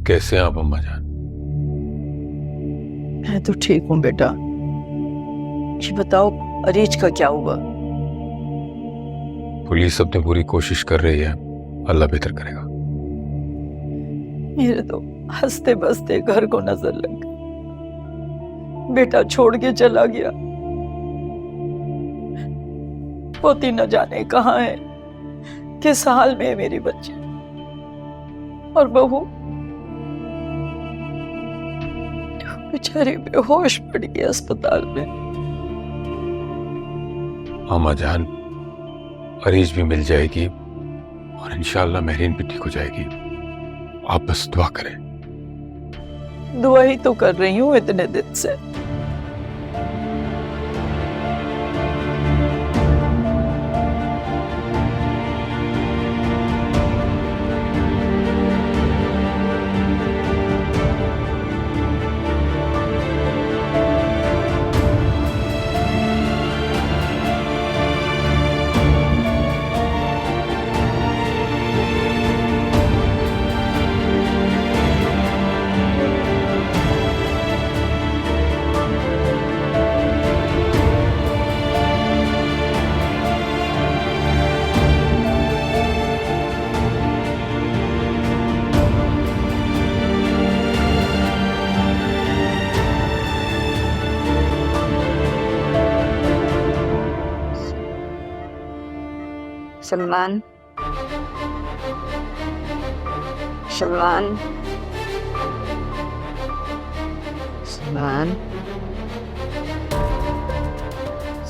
कैसे हैं आप अम्मा जान? मैं तो ठीक हूँ बेटा। ये बताओ अरीज का क्या हुआ? पुलिस अपनी पूरी कोशिश कर रही है, अल्लाह बेहतर करेगा। मेरे तो हंसते बसते घर को नजर लग गई। बेटा छोड़ के चला गया, पोती न जाने कहाँ है, किस हाल में है मेरी बच्ची, और बहू बेचारी बेहोश पड़ गई अस्पताल में। अम्मा जान, अरीज भी मिल जाएगी और इंशाअल्लाह महरीन भी ठीक हो जाएगी। आप बस दुआ करें। दुआ ही तो कर रही हूँ इतने दिन से। सलमान, सलमान, सलमान,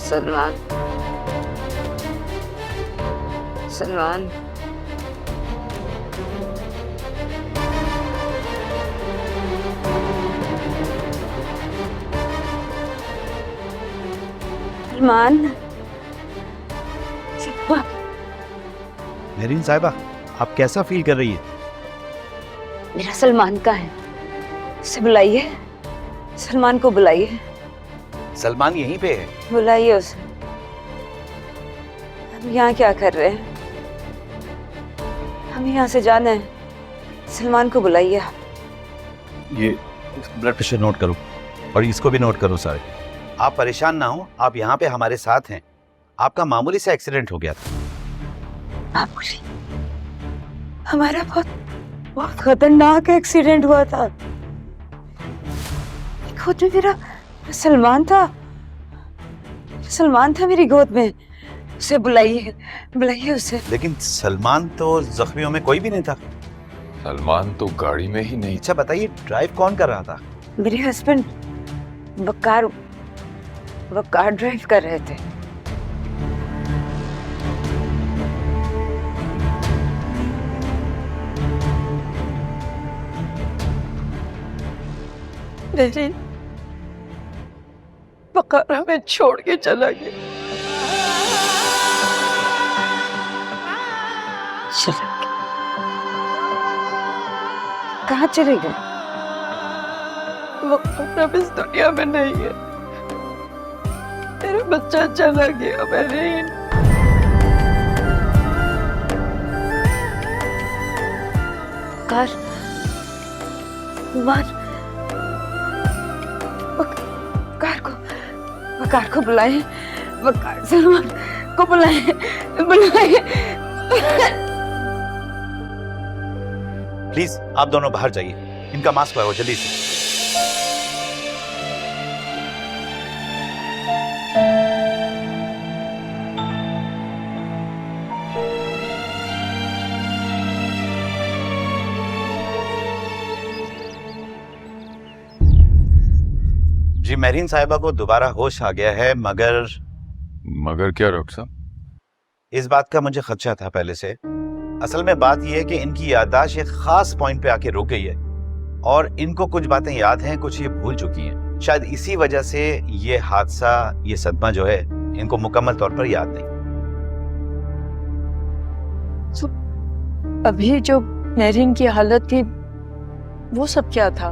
सलमान, सलमान, सलमान, महरीन साहिबा, आप कैसा फील कर रही है? मेरा सलमान का है, उसे बुलाइए, सलमान को बुलाइए, सलमान यहीं पे है। बुलाइए उसे। हम यहाँ क्या कर रहे हैं? हम यहाँ से जाना है, सलमान को बुलाइए। ये ब्लड प्रेशर नोट करो और इसको भी नोट करो सारे। आप परेशान ना हो, आप यहाँ पे हमारे साथ हैं। आपका मामूली सा एक्सीडेंट हो गया था। मामूली? हमारा बहुत खतरनाक एक्सीडेंट हुआ था। गोद में मेरा सलमान था, सलमान था मेरी गोद में। उसे बुलाइए, बुलाइए उसे। लेकिन सलमान तो जख्मियों में कोई भी नहीं था। सलमान तो गाड़ी में ही नहीं। अच्छा बताइए, ड्राइव कौन कर रहा था? मेरे हस्बैंड वकार ड्राइव कर रहे थे। मेरी वकार हमें छोड़ के चला गया। चला गया? कहाँ चले गए? वकार अब इस दुनिया में नहीं है। मेरा बच्चा चला गया महरीन। वकार को बुलाए, वकार सलमान को बुलाए, बुलाए। प्लीज आप दोनों बाहर जाइए, इनका मास्क लगाओ जल्दी से। जी महरीन साहिबा को दोबारा होश आ गया है, मगर क्या डॉक्टर साहब? इस बात का मुझे खदशा था पहले से। असल में बात यह है कि इनकी याददाश्त एक खास पॉइंट पे आके रुक गई है और इनको कुछ बातें याद हैं, कुछ ये भूल चुकी हैं। शायद इसी वजह से ये हादसा, ये सदमा जो है, इनको मुकम्मल तौर पर याद नहीं। तो अभी जो महरीन की हालत थी वो सब क्या था?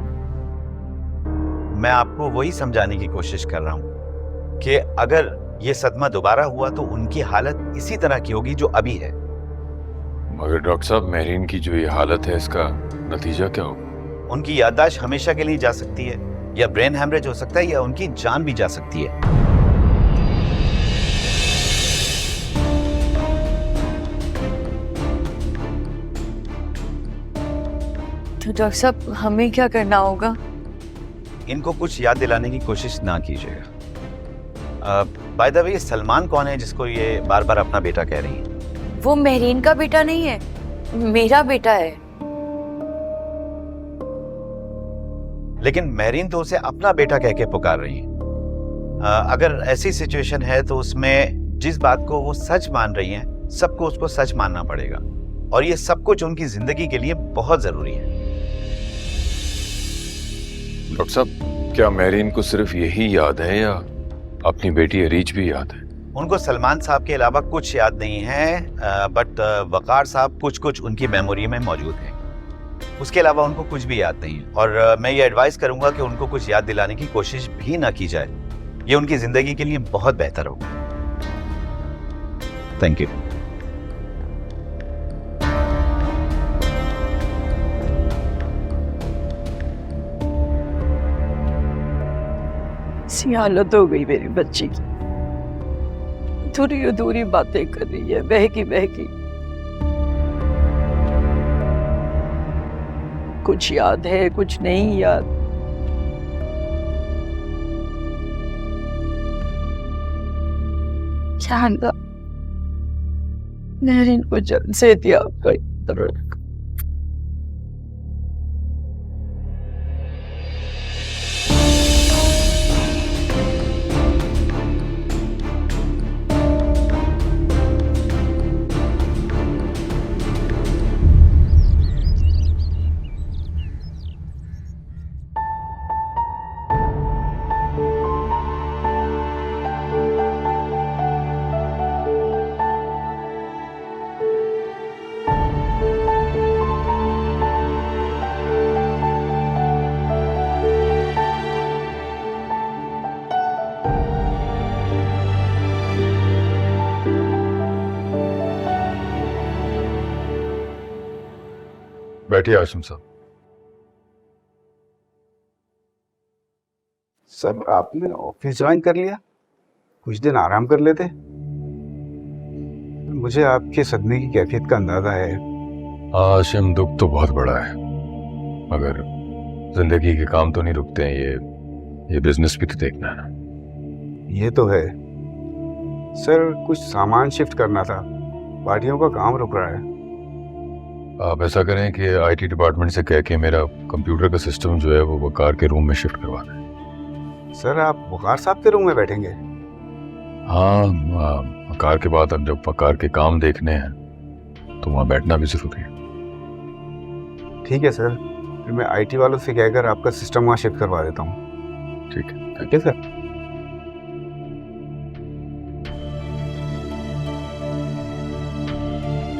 मैं आपको वही समझाने की कोशिश कर रहा हूँ कि अगर ये सदमा दोबारा हुआ तो उनकी हालत इसी तरह की होगी जो अभी है। मगर डॉक्टर साहब, महरीन की जो ये हालत है, इसका नतीजा क्या होगा? उनकी याददाश्त हमेशा के लिए जा सकती है, या ब्रेन हैमरेज हो सकता है, या उनकी जान भी जा सकती है। तो डॉक्टर साहब हमें क्या करना होगा? इनको कुछ याद दिलाने की कोशिश ना कीजिएगा। बाय द वे, सलमान कौन है जिसको ये बार बार अपना बेटा कह रही है? वो मेहरीन का बेटा नहीं है, मेरा बेटा है। लेकिन मेहरीन तो उसे अपना बेटा कह के पुकार रही है। अगर ऐसी सिचुएशन है तो उसमें जिस बात को वो सच मान रही हैं, सबको उसको सच मानना पड़ेगा, और ये सब कुछ उनकी जिंदगी के लिए बहुत जरूरी है। डॉक्टर साहब, क्या मेहरीन को सिर्फ यही याद है या अपनी बेटी अरीज भी याद है? उनको सलमान साहब के अलावा कुछ याद नहीं है, बट वकार साहब कुछ कुछ उनकी मेमोरी में मौजूद है। उसके अलावा उनको कुछ भी याद नहीं है, और मैं ये एडवाइस करूंगा कि उनको कुछ याद दिलाने की कोशिश भी ना की जाए। ये उनकी जिंदगी के लिए बहुत बेहतर होगा। Thank you. ऐसी हालत हो गई मेरी बच्ची की, अधूरी अधूरी बातें कर रही है, बहकी बहकी। कुछ याद है, कुछ नहीं याद। चाहता मेहरीन को जल्द से दिया आपका। बैठिए आशिम साहब। सर, आपने ऑफिस ज्वाइन कर लिया? कुछ दिन आराम कर लेते। मुझे आपके सदमे की कैफियत का अंदाजा है। आशिम, दुख तो बहुत बड़ा है, मगर जिंदगी के काम तो नहीं रुकते हैं। ये बिजनेस भी तो देखना है ना। ये तो है सर, कुछ सामान शिफ्ट करना था, पार्टियों का काम रुक रहा है। आप ऐसा करें कि आईटी डिपार्टमेंट से कह के मेरा कंप्यूटर का सिस्टम जो है वो वकार के रूम में शिफ्ट करवा दें। सर, आप वकार साहब के रूम में बैठेंगे? हाँ, वकार के बाद अब जब वकार के काम देखने हैं तो वहाँ बैठना भी जरूरी है। ठीक है सर, फिर मैं आईटी वालों से कहकर आपका सिस्टम वहाँ शिफ्ट करवा देता हूँ। ठीक है। ठीक है सर।